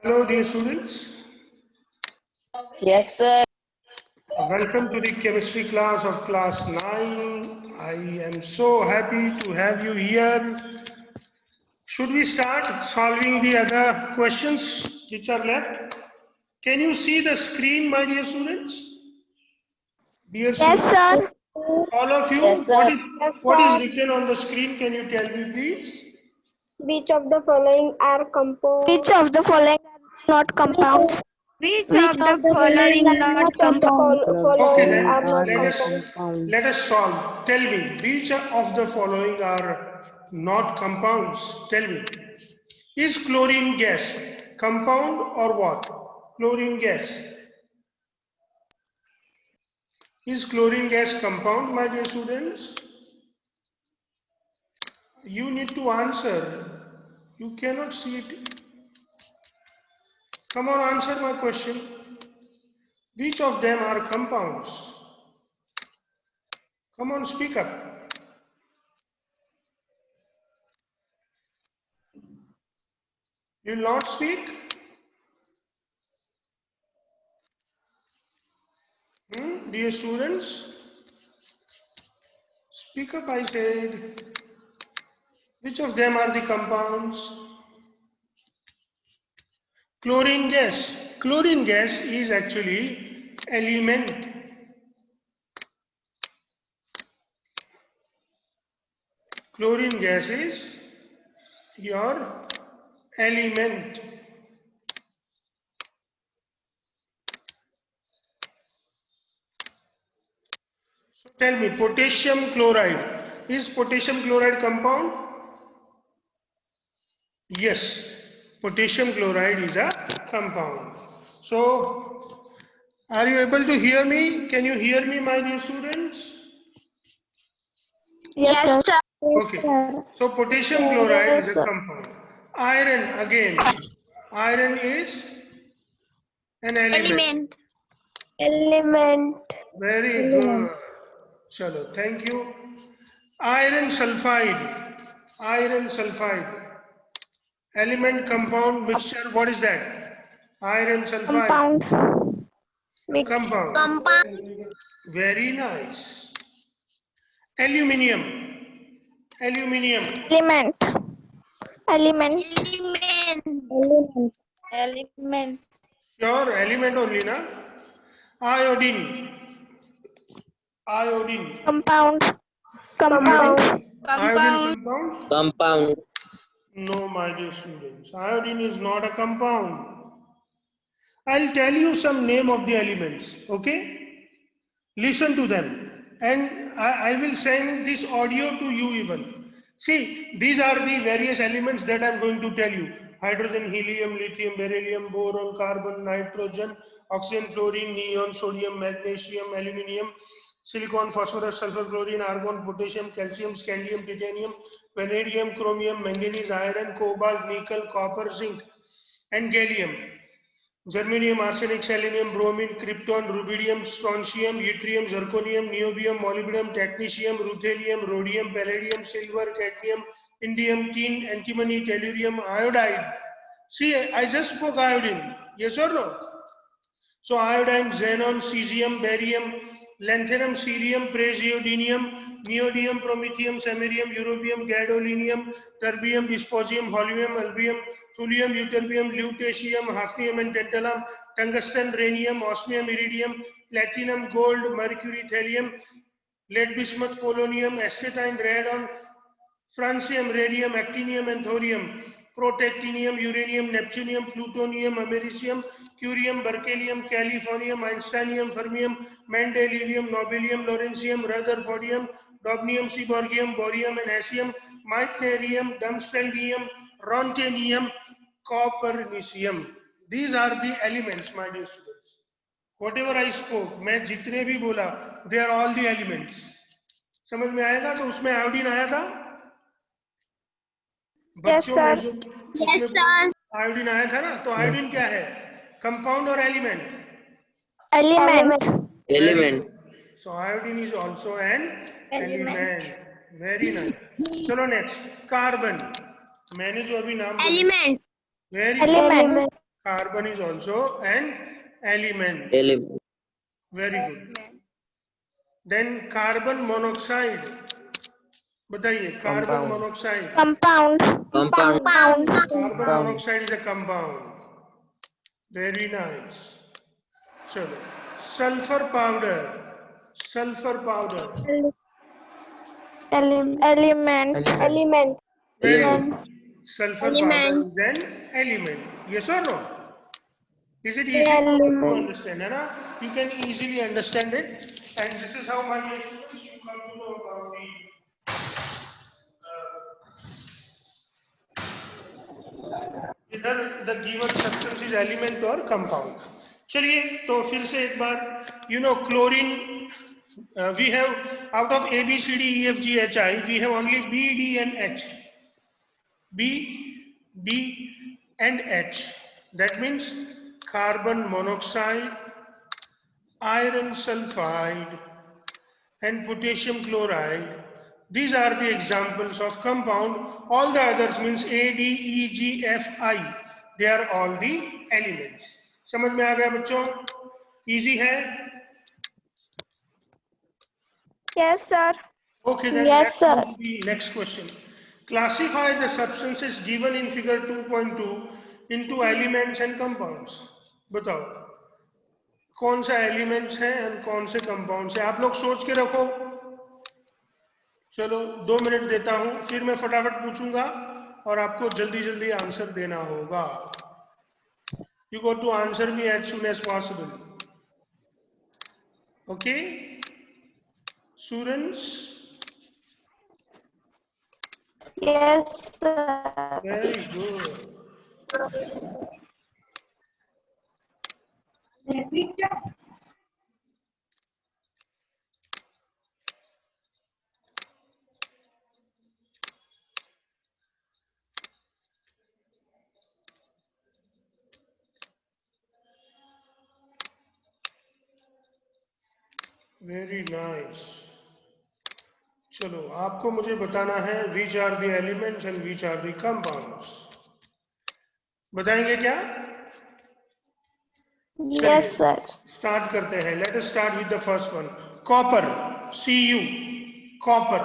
Hello, dear students. Yes, sir. Welcome to the chemistry class of class 9. I am so happy to have you here. Should we start solving the other questions which are left? Can you see the screen, my dear students? Dear Yes, students, sir. all of you, Yes, sir. what is written on the screen? Can you tell me, please? Which of the following are composed? Which of the following are not compounds? Which of the following not compound? Okay, Following then are not let us solve. Tell me, which of the following are not compounds? Tell me. Is chlorine gas compound or what? Chlorine gas. Is chlorine gas compound, my dear students? You need to answer. You cannot see it. Come on, answer my question. Which of them are compounds? Come on, speak up. You will not speak? Dear students, speak up, I said. Which of them are the compounds? Chlorine gas. Chlorine gas is actually element. Chlorine gas is your element. So tell me, potassium chloride. Is potassium chloride compound? Yes, potassium chloride is a compound. So, are you able to hear me? Can you hear me, my dear students? Yes, sir. Okay. So, potassium chloride is a compound. Iron, again. Iron is an element. Element. Very good. Chalo, thank you. Iron sulfide. Iron sulfide. Element, compound, mixture. What is that? Iron sulfide. Compound. Compound. Very nice. Aluminium. Aluminium. Element. Element. Element. Your element only, na? Iodine. Iodine. Compound. Compound. Iodine compound? Compound. No, my dear students. Iodine is not a compound. I'll tell you some name of the elements, okay? Listen to them. And I will send this audio to you even. See, these are the various elements that I'm going to tell you. Hydrogen, helium, lithium, beryllium, boron, carbon, nitrogen, oxygen, fluorine, neon, sodium, magnesium, aluminium, silicon, phosphorus, sulfur, chlorine, argon, potassium, calcium, scandium, titanium, vanadium, chromium, manganese, iron, cobalt, nickel, copper, zinc, and gallium. Germanium, arsenic, selenium, bromine, krypton, rubidium, strontium, yttrium, zirconium, niobium, molybdenum, technetium, ruthenium, rhodium, palladium, silver, cadmium, indium, tin, antimony, tellurium, iodide. See, I just spoke iodine. Yes or no? So iodine, xenon, cesium, barium, lanthanum, cerium, praseodymium, neodymium, promethium, samarium, europium, gadolinium, terbium, dysprosium, holmium, albium, thulium, euterbium, lutetium, hafnium and tantalum, tungsten, rhenium, osmium, iridium, platinum, gold, mercury, thallium, lead, bismuth, polonium, astatine, radon, francium, radium, actinium, and thorium, protactinium, uranium, neptunium, plutonium, americium, curium, berkelium, californium, einsteinium, fermium, mendelevium, nobelium, lawrencium, rutherfordium, dobnium, seaborgium, borium, and hassium, meitnerium, dumstelnium, rontanium, copernicium. These are the elements, my dear students. Whatever I spoke, मैं जितने भी बोला, they are all the elements. समझ में आएगा? तो उसमें iodine आया था? Yes, बच्चों में sir. जो उसमें आयोडीन आया था ना, तो आयोडीन क्या है? कंपाउंड और element? Element. Element. So iodine is also an element. Very nice. चलो नेक्स्ट, कार्बन. मैंने जो अभी नाम बोला, Element. Very Element. Carbon is also an element. Element. Very good. Then carbon monoxide. बताइए, carbon Compound. monoxide. Compound. Compound. Compound. Carbon Compound. monoxide is a compound. Very nice. चलो, sulfur powder. Sulfur powder. Element. Element. Element. Very Element. good. Sulfur Element. powder is an element. Yes or no? Is it easy to Element. understand? है ना? You can easily understand it, and this is how my students you come to know about either the given substance is element or compound. चलिए, तो फिर से एक बार, chlorine. We have out of A, B, C, D, E, F, G, H, I, we have only B, D, and H. B, D, and H. That means carbon monoxide, iron sulfide, and potassium chloride. These are the examples of compound. All the others means A, D, E, G, F, I. They are all the elements. समझ में आ गया बच्चों? Easy है? Yes, sir. Okay, then Yes, let's sir. move to the next question. Classify the substances given in figure 2.2 into elements and compounds. बताओ, कौन सा elements है और कौन से कंपाउंड्स है? आप लोग सोच के रखो. चलो 2 मिनट देता हूं, फिर मैं फटाफट पूछूंगा और आपको जल्दी जल्दी आंसर देना होगा. You got to answer me as soon as possible. Okay, students? Yes, sir. Very good. Very nice. चलो, आपको मुझे बताना है which are the elements and which are the compounds. बताएंगे क्या? Yes, sir. स्टार्ट करते हैं. Let us start with the first one. Copper. Cu. Copper.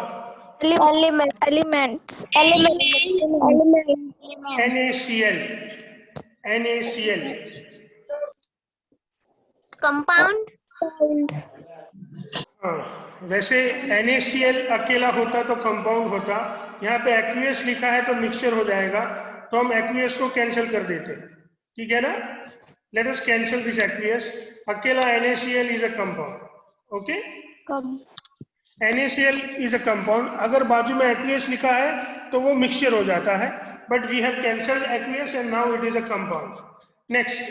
Element. Elements. Element. Element. NaCl. NaCl. Compound. हाँ, वैसे NaCl अकेला होता तो कंपाउंड होता. यहाँ पे एक्वियस लिखा है तो मिक्सचर हो जाएगा, तो हम एक्वियस को कैंसिल कर देते. ठीक है ना? Let us cancel this aqueous. अकेला NaCl is a compound. Okay, NaCl is a compound. अगर बाजू में एक्वियस लिखा है तो वो मिक्सचर हो जाता है, but we have cancelled aqueous and now it is a compound. Next,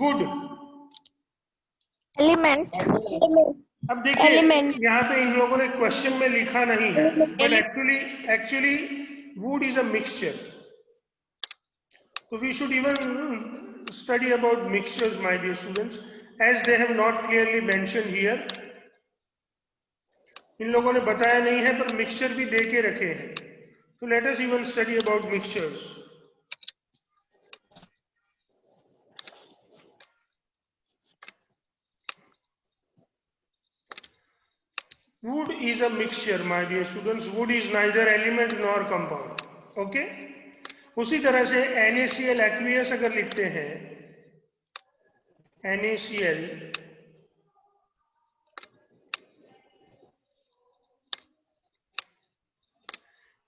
wood. Element. अब देखिए, Element. यहाँ पे इन लोगों ने क्वेश्चन में लिखा नहीं है, but actually wood is a mixture. तो we should even study about mixtures, my dear students, as they have not clearly mention here. इन लोगों ने बताया नहीं है, पर मिक्सचर भी दे के रखे हैं. तो let us even study about mixtures. Wood is a mixture, my dear students. Wood is neither element nor compound. Okay? उसी तरह से NaCl aqueous अगर लिखते हैं, NaCl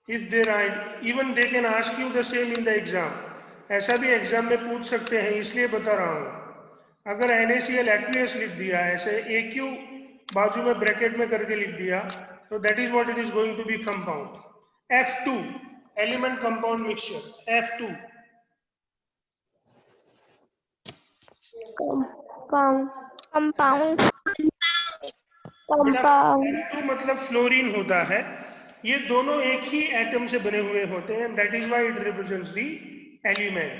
if they write, even they can ask you the same in the exam. ऐसा भी exam में पूछ सकते हैं, इसलिए बता रहा हूं. अगर NaCl aqueous लिख दिया, ऐसे AQ बाजू में ब्रैकेट में करके लिख दिया, तो that is what it is going to be compound. F2 element compound mixture. F2 Compound. Compound. Compound. F2 मतलब फ्लोरीन होता है. ये दोनों एक ही एटम से बने हुए होते हैं, that is why it represents the element.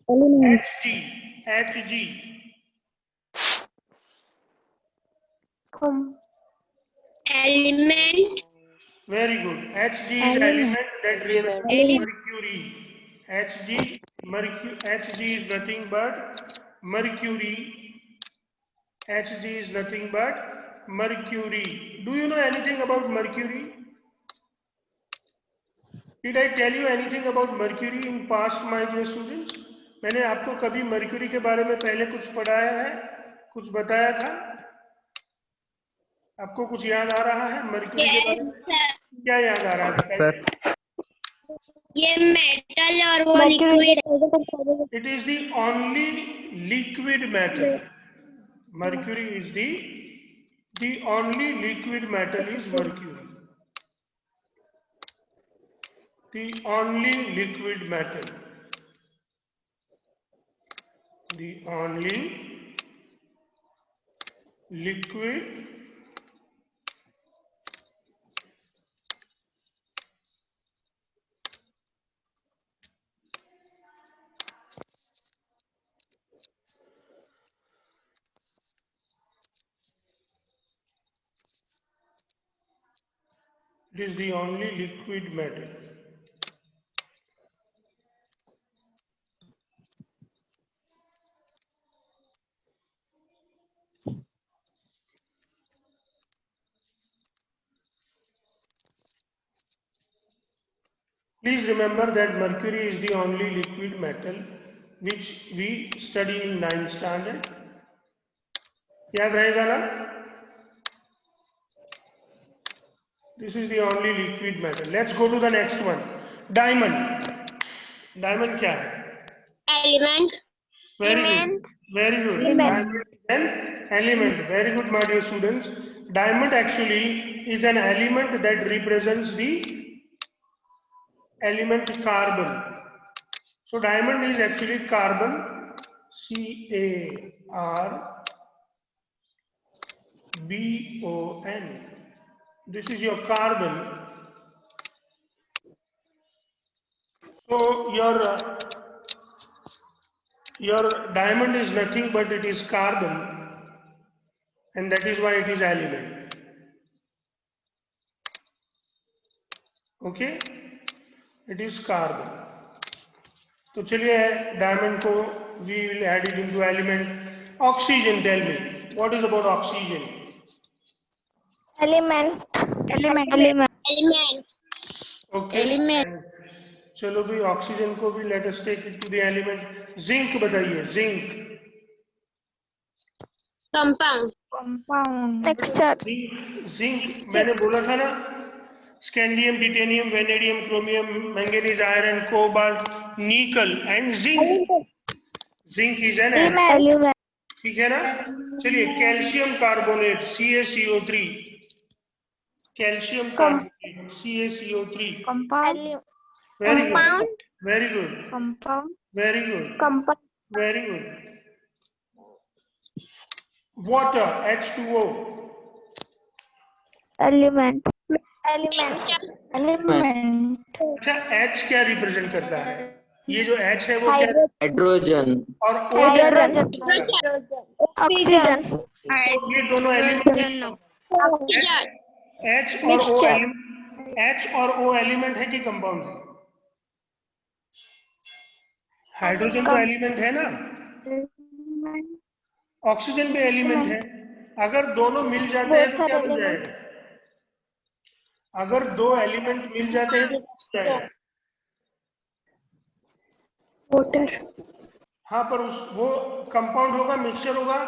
Hg. Element. Very good. Hg is element that represents mercury. Hg, Hg is nothing but mercury. Hg is nothing but mercury. Do you know anything about mercury? Did I tell you anything about mercury in past, my dear students? मैंने आपको कभी mercury के बारे में पहले कुछ पढ़ाया है, कुछ बताया था? आपको कुछ याद आ रहा है मर्क्यूरी के बारे में? क्या याद आ रहा है? ये मेटल और वो liquid. It is the only liquid metal. Mercury is the only liquid metal is mercury. The only liquid metal. The only liquid it is the only liquid metal. Please remember that mercury is the only liquid metal which we study in 9th standard. याद रहेगा ना? This is the only liquid metal. Let's go to the next one. Diamond. Diamond क्या है? Element. Very good. Very good. Diamond is an element. Very good, my dear students. Diamond actually is an element that represents the element carbon. So diamond is actually carbon, C-A-R-B-O-N. This is your carbon. So your diamond is nothing but it is carbon, and that is why it is element. Okay, it is carbon. तो चलिए diamond को we will add it into element. Oxygen, tell me what is about oxygen? Element. Element. Okay. Element. चलो भी oxygen को भी let us take it to the element. Zinc बताइए, zinc. Compound. Mixture. Zinc मैंने बोला था ना, scandium, titanium, vanadium, chromium, manganese, iron, cobalt, निकल and zinc. Zinc is an Element. ठीक है ना? चलिए calcium carbonate CaCO3, calcium carbonate CaCO3। Element. Very good, very good, Compound. Very good, Compound. Very good. Water H2O, Element. Element. अच्छा H क्या represent करता है? ये जो H है वो क्या, हाइड्रोजन और O क्या Hydrogen. Oxygen. ये दोनों एलिमेंट H और O Mixture. H और O एलिमेंट है कि कंपाउंड है? हाइड्रोजन तो एलिमेंट है ना, ऑक्सीजन भी एलिमेंट है। अगर दोनों मिल जाते हैं तो क्या बन जाएगा? अगर दो एलिमेंट मिल जाते हैं तो क्या बन जाएगा? Water. हाँ, पर वो कंपाउंड होगा, मिक्सचर होगा,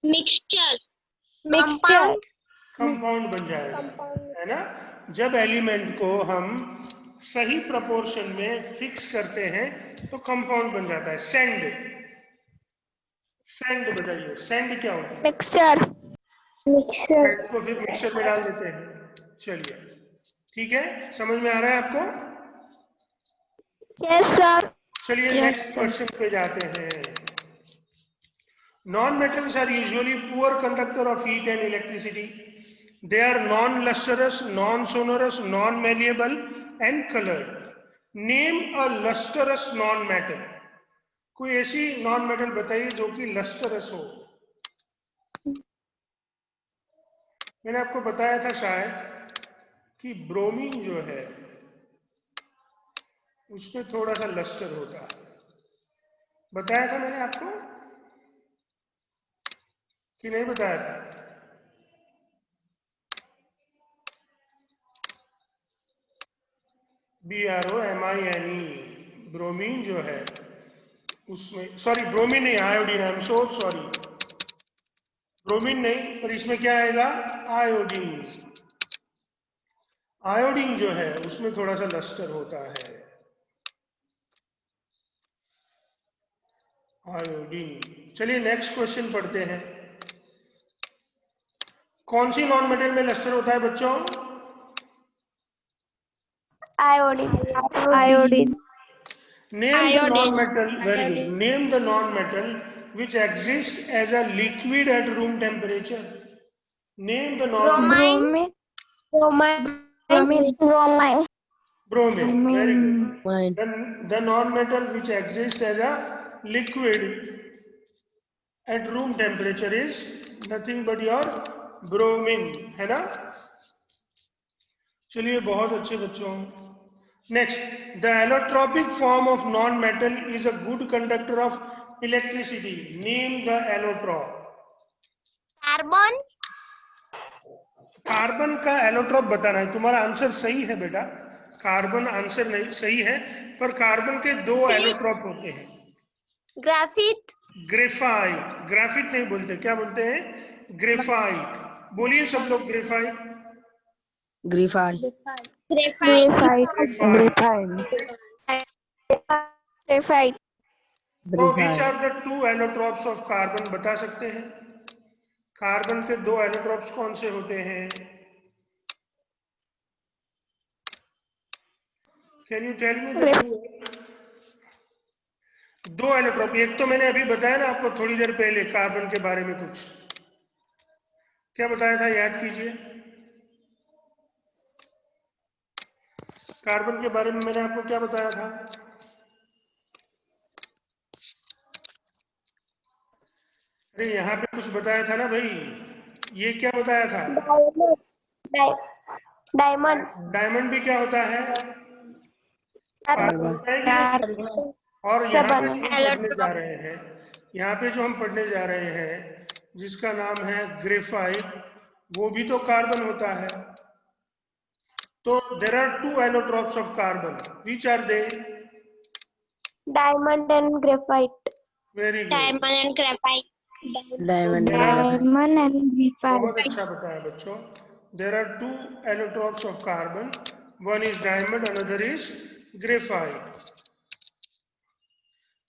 मिक्सचर। Mixture. कंपाउंड बन जाएगा, है ना? जब एलिमेंट को हम सही प्रोपोर्शन में फिक्स करते हैं तो कंपाउंड बन जाता है। सैंड, सैंड बताइए, सैंड क्या होता है? Mixture. Mixture. सैंड को फिर मिक्सचर में डाल देते हैं। चलिए ठीक है, समझ में आ रहा है आपको? Yes, sir. चलिए नेक्स्ट क्वेश्चन पे जाते हैं। Non metals are usually poor conductor of heat and electricity. They are non lustrous, non sonorous, non malleable and coloured. Name a lustrous non metal. कोई ऐसी नॉन मेटल बताइए जो कि lustrous हो। मैंने आपको बताया था शायद कि ब्रोमीन जो है उसमें थोड़ा सा लस्टर होता है। बताया था मैंने आपको कि नहीं बताया था? BROMINE, ब्रोमीन जो है उसमें, सॉरी ब्रोमीन नहीं, iodine, I am so sorry, bromine नहीं, पर इसमें क्या आएगा? आयोडीन। आयोडीन जो है उसमें थोड़ा सा लस्टर होता है। आयोडीन। चलिए नेक्स्ट क्वेश्चन पढ़ते हैं। कौन सी नॉन मेटल में लस्टर होता है बच्चों? Iodine. Iodine. Name the Iodine. non-metal, very good. Iodine. Name the non-metal which exists as a liquid at room temperature. Name the non-metal. Bromine. Bromine. Bromine. Bromine. Very good. Bromine. The non-metal which exists as a liquid at room temperature is nothing but your bromine, है ना? चलिए बहुत अच्छे बच्चों। Next, the allotropic form of non-metal is a good conductor of electricity. Name the allotrop. Carbon. Carbon का allotrope बताना है। तुम्हारा आंसर सही है बेटा, कार्बन आंसर नहीं सही है, पर कार्बन के दो एलोट्रॉप होते हैं। Graphite. ग्रेफाइट, ग्राफिट नहीं बोलते, क्या बोलते हैं? ग्रेफाइट। बोलिए सब लोग, graphite. Graphite. Graphite. Graphite. So which Graphite. are the two allotropes of carbon, बता सकते हैं? कार्बन के दो एलोट्रॉप्स कौन से होते हैं? Can you tell me the दो एलोट्रॉप? एक तो मैंने अभी बताया ना आपको थोड़ी देर पहले, कार्बन के बारे में कुछ क्या बताया था, याद कीजिए। कार्बन के बारे में मैंने आपको क्या बताया था? अरे यहाँ पे कुछ बताया था ना भाई, ये क्या बताया था? Diamond. डायमंड भी क्या होता है? कार्बन होता है कि नहीं? और से यहाँ पे बना जो हम पढ़ने जा रहे हैं, यहाँ पे जो हम पढ़ने जा रहे हैं जिसका नाम है ग्रेफाइट, वो भी तो कार्बन होता है। तो there are two allotropes of carbon, which are they? Diamond and graphite. Very good, Diamond and graphite. Diamond. Diamond and बहुत graphite. अच्छा बताया बच्चों। There are two allotropes of carbon, one is diamond, another is graphite.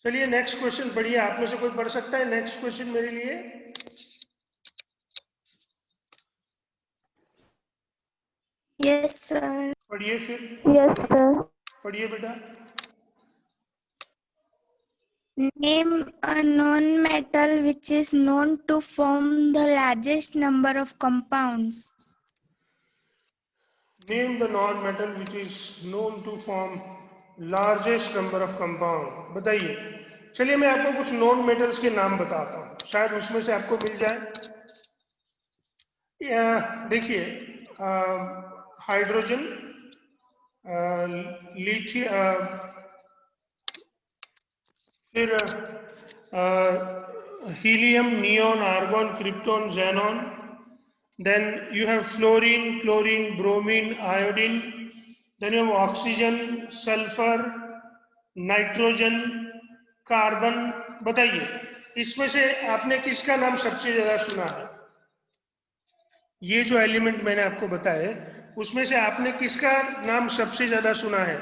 चलिए next question पढ़िए। आप में से कोई पढ़ सकता है नेक्स्ट क्वेश्चन मेरे लिए? Yes, sir. पढ़िए फिर, Yes, sir. पढ़िए बेटा। Name a non-metal which is known to form the largest number of compounds. Name the non-metal which is known to form largest number of compound. बताइए। चलिए मैं आपको कुछ नॉन मेटल्स के नाम बताता हूँ, शायद उसमें से आपको मिल जाए। देखिए, हाइड्रोजन, लिथियम, फिर helium, neon, argon, krypton, xenon. Then you have fluorine, chlorine, bromine, iodine. Then you have oxygen, sulfur, nitrogen, carbon. बताइए इसमें से आपने किसका नाम सबसे ज्यादा सुना है? ये जो एलिमेंट मैंने आपको बताए उसमें से आपने किसका नाम सबसे ज्यादा सुना है?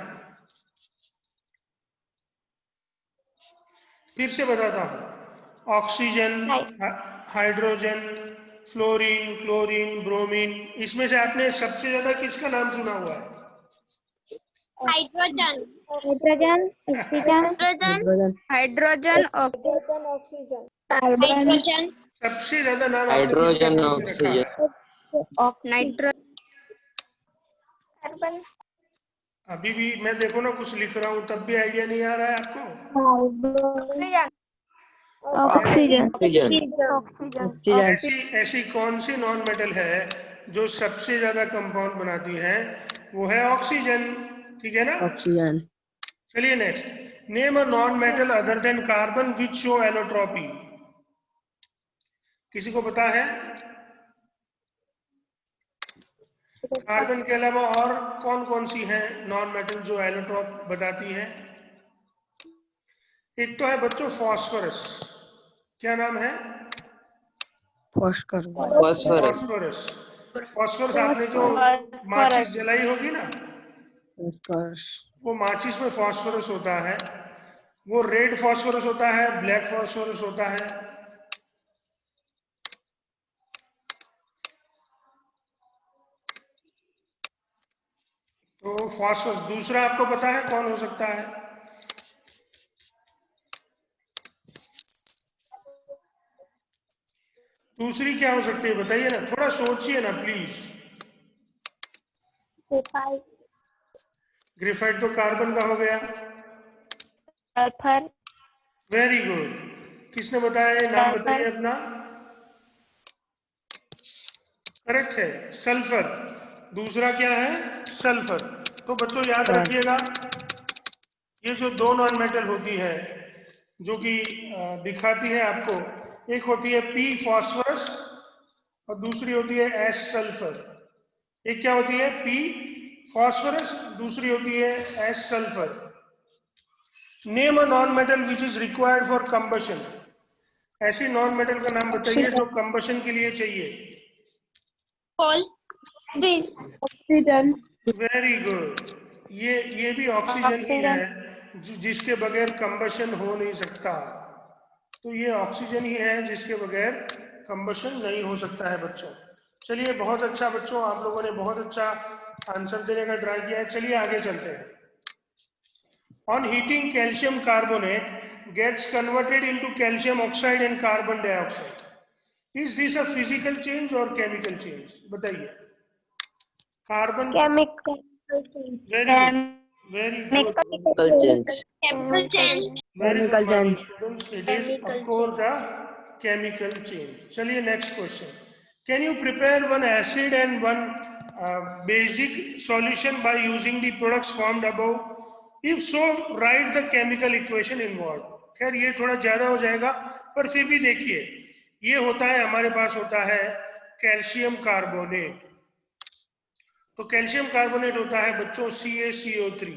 फिर से बताता हूं, oxygen, hydrogen, fluorine, chlorine, bromine, इसमें से आपने सबसे ज्यादा किसका नाम सुना हुआ है? Hydrogen. Hydrogen. Oxygen. Hydrogen. Hydrogen, Oxygen. Hydrogen. सबसे ज्यादा नाम आपने किसका Hydrogen, सुन के रखा है? Nitrogen. carbon, अभी भी मैं देखो ना कुछ लिख रहा हूँ तब भी आइडिया नहीं आ रहा है आपको? oxygen, Oxygen. oxygen, Oxygen. ऐसी कौन सी नॉन मेटल है जो सबसे ज्यादा कंपाउंड बनाती है? वो है ऑक्सीजन, ठीक है ना? Oxygen. चलिए next, name a non metal other than carbon which show allotropy. किसी को पता है? कार्बन के अलावा और कौन कौन सी हैं नॉन मेटल जो एलोट्रॉप बताती है? एक तो है बच्चों फॉस्फोरस। क्या नाम है? फॉस्फोरस। फॉस्फोरस। फॉस्फोरस आपने जो माचिस जलाई होगी ना, फॉस्फोरस। वो माचिस में फॉस्फोरस होता है। वो रेड फॉस्फोरस होता है, ब्लैक फॉस्फोरस होता है। तो फॉस्फोरस। दूसरा आपको पता है कौन हो सकता है? दूसरी क्या हो सकती है बताइए ना, थोड़ा सोचिए ना प्लीज। ग्रेफाइट तो कार्बन का हो गया। सल्फर। Very good. किसने बताया? ये नाम बताइए अपना। करेक्ट है, सल्फर। दूसरा क्या है? सल्फर। तो बच्चों याद रखिएगा, ये जो दो नॉन मेटल होती है जो कि दिखाती है आपको, एक होती है पी फॉस्फोरस और दूसरी होती है एस सल्फर। एक क्या होती है? पी फॉस्फोरस, दूसरी होती है S sulphur. Name a non metal which is required for combustion. ऐसी नॉन मेटल का नाम बताइए जो कंबशन के लिए चाहिए। कोल। ऑक्सीजन। Very good. ये भी ऑक्सीजन ही है जिसके बगैर कंबशन हो नहीं सकता। तो ये ऑक्सीजन ही है जिसके बगैर कंबशन नहीं हो सकता है बच्चों। चलिए बहुत अच्छा बच्चों, आप लोगों ने बहुत अच्छा आंसर देने का ट्राई किया है। चलिए आगे चलते हैं। On heating calcium carbonate gets converted into calcium oxide and carbon dioxide. Is this a physical change or chemical change? बताइए। Carbon. Chemical. Very good, very good, Chemical change. Chemical change. Very good Chemical my change. Students, it is of course a chemical change. चलिए next question. Can you prepare one acid and one basic solution by using the products formed above? If so write the chemical equation involve. खैर ये थोड़ा ज्यादा हो जाएगा, पर फिर भी देखिए, ये होता है, हमारे पास होता है कैल्शियम कार्बोनेट। तो कैल्शियम कार्बोनेट होता है बच्चों CaCO3।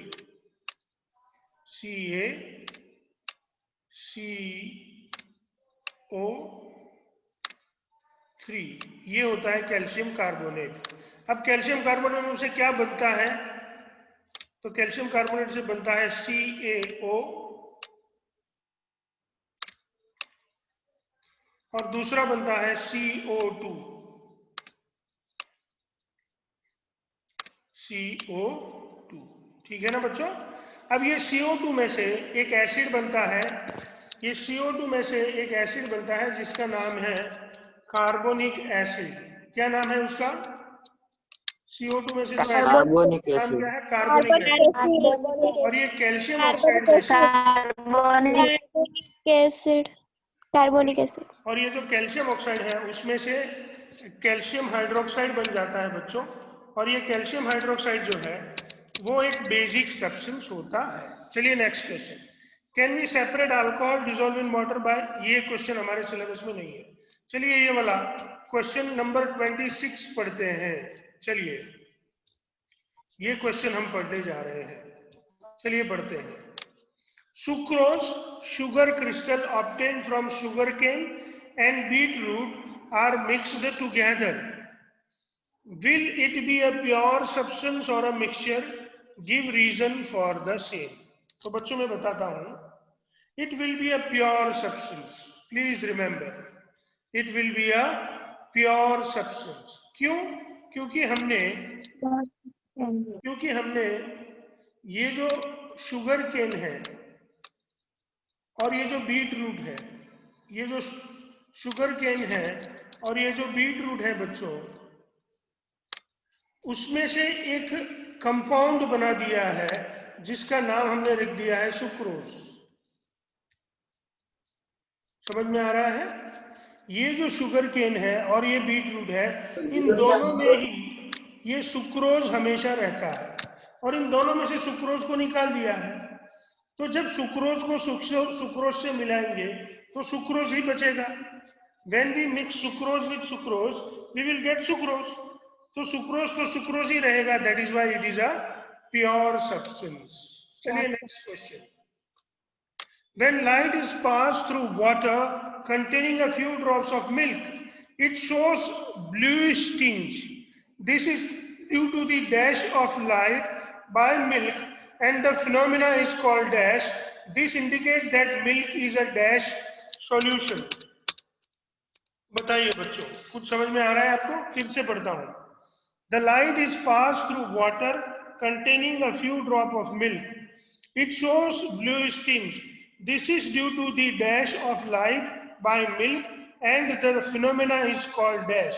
CaCO3, ये होता है कैल्शियम कार्बोनेट। अब कैल्शियम कार्बोनेट से क्या बनता है? तो कैल्शियम कार्बोनेट से बनता है CaO और दूसरा बनता है CO2। ठीक है ना बच्चों? अब ये CO2 में से एक एसिड बनता है, ये CO2 में से एक एसिड बनता है जिसका नाम है कार्बोनिक एसिड। क्या नाम है उसका? CO2 में से जो Carbonic नाम acid. क्या है? Carbonic acid. और ये कैल्शियम ऑक्साइड में से, एसिड। Carbonic acid. और ये जो कैल्शियम ऑक्साइड है उसमें से कैल्शियम हाइड्रोक्साइड बन जाता है बच्चों। और ये कैल्शियम हाइड्रोक्साइड जो है वो एक बेसिक सब्सटेंस होता है। चलिए next question. Can we separate alcohol dissolve in water by? ये क्वेश्चन हमारे सिलेबस में नहीं है। चलिए ये वाला क्वेश्चन नंबर 26 पढ़ते हैं। चलिए ये क्वेश्चन हम पढ़ने जा रहे हैं। चलिए पढ़ते हैं। Sucrose, sugar crystal obtained from sugarcane and beetroot are mixed together. Will it be a pure substance or a mixture? Give reason for the same. तो बच्चों मैं बताता हूं, it will be a pure substance. Please remember, it will be a pure substance. क्यों? क्योंकि हमने ये जो शुगर केन है और ये जो बीट रूट है, ये जो शुगर केन है और ये जो बीट रूट है बच्चों, उसमें से एक कंपाउंड बना दिया है जिसका नाम हमने लिख दिया है सुक्रोज। समझ में आ रहा है? ये जो शुगर केन है और ये बीट रूट है, इन दोनों में ही ये सुक्रोज हमेशा रहता है और इन दोनों में से सुक्रोज को निकाल दिया है। तो जब सुक्रोज को सुक्रोज से मिलाएंगे तो सुक्रोज ही बचेगा. When we mix sucrose with sucrose, we will get sucrose. तो सुक्रोज ही रहेगा. That is why it is a pure substance. चलिए next question. When light is passed through water containing a few drops of milk, it shows bluish tinge. This is due to the dash of light by milk, and the phenomena is called dash. This indicates that milk is a dash solution. बताइए बच्चों, कुछ समझ में आ रहा है आपको? फिर से पढ़ता हूं. The light is passed through water containing a few drops of milk. It shows bluish tinge. This is due to the dash of light by milk, and the phenomena is called dash.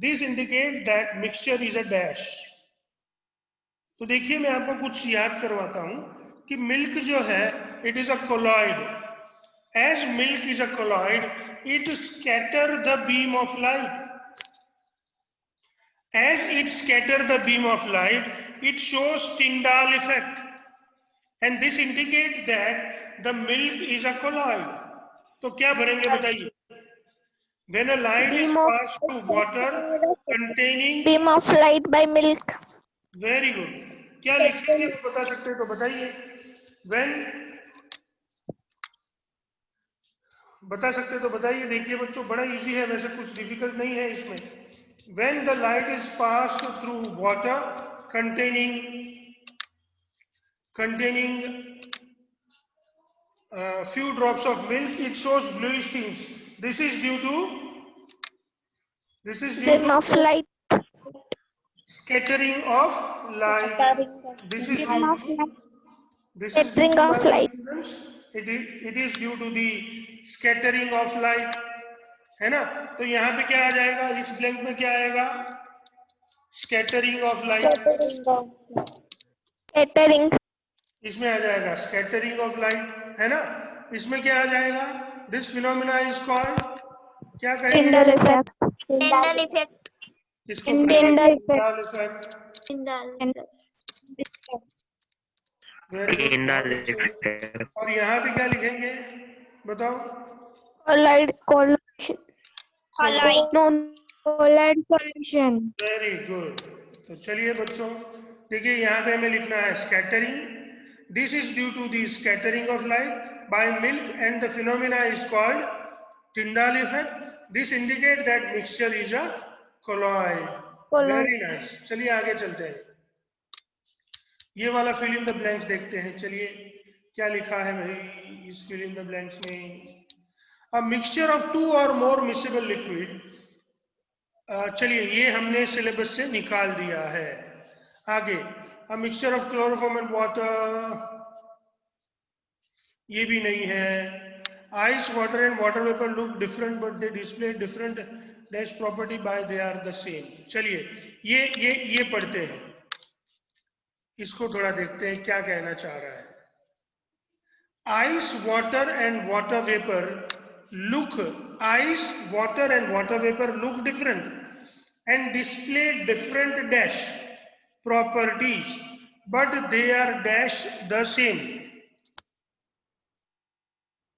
This indicates that mixture is a dash. तो देखिए मैं आपको कुछ याद करवाता हूं कि milk जो है it is a colloid. As milk is a colloid, it scatters the beam of light. As it scatters the beam of light, it shows Tyndall effect, and this indicates that the milk is a colloid. तो क्या भरेंगे बताइए? When a light is passed through water containing Beam of light by milk. very good. क्या लिखेंगे वो बता सकते हैं तो बताइए. When बता सकते तो बताइए. देखिए बच्चों बड़ा इजी है, वैसे कुछ डिफिकल्ट नहीं है इसमें. When the light is passed through water containing few drops of milk, it shows bluish tinge. This is due Beam to of light. scattering of light. This is due to Scattering of light. it is due to the scattering of light, है ना. तो यहाँ पे क्या आ जाएगा? इस blank में क्या आएगा? Scattering of light. Scattering. इसमें आ जाएगा स्कैटरिंग ऑफ लाइट, है ना. इसमें क्या आ जाएगा? दिस फिनोमिना इज कॉल्ड, क्या कहेंगे? Tyndall effect. Tyndall effect. इसको Tyndall Tyndall effect. Tyndall effect. Very good. और यहाँ पे क्या लिखेंगे बताओ? Colloid. Colloid. Non-colloid solution. Very good. तो चलिए बच्चों देखिए यहाँ पे हमें लिखना है scattering. This is due to the scattering of light by milk, and the phenomena is called Tyndall effect. This indicates that mixture is a colloid. Very nice. चलिए आगे चलते हैं. ये वाला फिल इन द ब्लैंक्स देखते हैं. चलिए क्या लिखा है भाई इस फिल इन द ब्लैंक्स में? A mixture of two or more miscible liquid. चलिए ये हमने सिलेबस से निकाल दिया है. आगे a mixture of chloroform and water, ये भी नहीं है. Ice, water and water vapor look different but they display different dash property by they are the same. चलिए ये पढ़ते हैं. इसको थोड़ा देखते हैं क्या कहना चाह रहा है. Ice, water and water vapor look different and display different dash properties, but they are dash the same.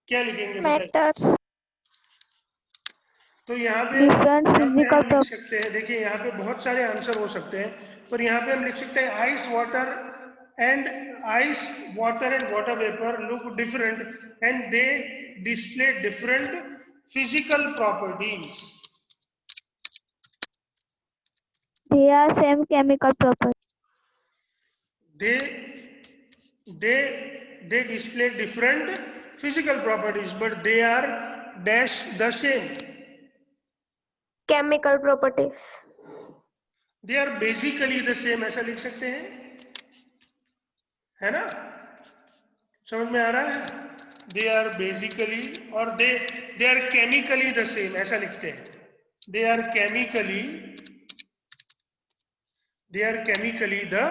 क्या लिखेंगे? Matter. तो यहाँ पे Different हम physical लिख सकते हैं. देखिए यहाँ पे बहुत सारे आंसर हो सकते हैं, पर यहाँ पे हम लिख सकते हैं ice water and water vapour look different and they display different physical properties. They are same chemical property. They display different physical properties, but they are dash the same. Chemical properties. They are basically the same. ऐसा लिख सकते हैं, है ना. समझ में आ रहा है? They are basically और they are chemically the same. ऐसा लिखते हैं. They are chemically the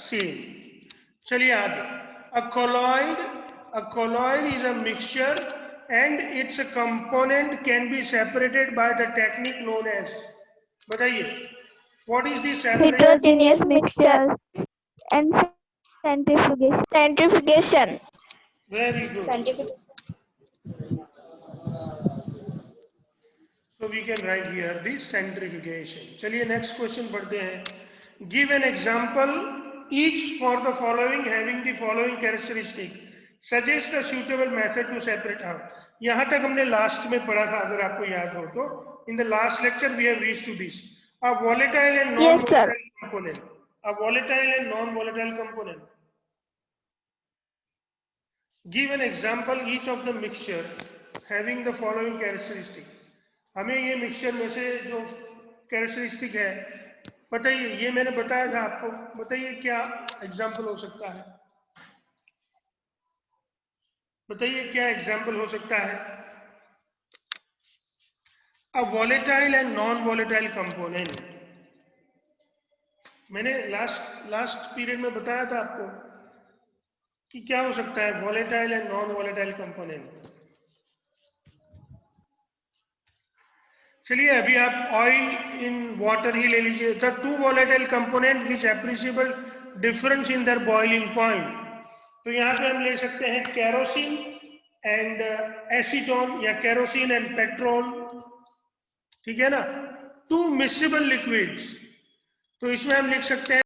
same. चलिए आगे. A colloid is a mixture and its component can be separated by the technique known as. बताइए what is the separation? Heterogeneous mixture and centrifugation. Very good. Scientific. So we can write here the centrifugation. चलिए next question पढ़ते हैं. Give an example each for the following having the following characteristic. Suggest a suitable method to separate out. यहाँ तक हमने last में पढ़ा था, अगर आपको याद हो तो. In the last lecture we have reached to this. A volatile and Yes, sir. non-volatile component. A volatile and non-volatile component. Give an example each of the mixture having the following characteristic. हमें ये mixture में से जो characteristic है बताइए. ये मैंने बताया था आपको, बताइए क्या एग्जाम्पल हो सकता है. बताइए क्या एग्जाम्पल हो सकता है. A volatile and non volatile component. मैंने लास्ट पीरियड में बताया था आपको कि क्या हो सकता है volatile and non volatile component. चलिए अभी आप ऑयल इन वाटर ही ले लीजिए. The two volatile component which appreciable difference in their boiling point. तो यहाँ पे हम ले सकते हैं केरोसिन एंड एसीटोन या केरोसिन एंड पेट्रोल. ठीक है ना. Two miscible liquids. तो इसमें हम लिख सकते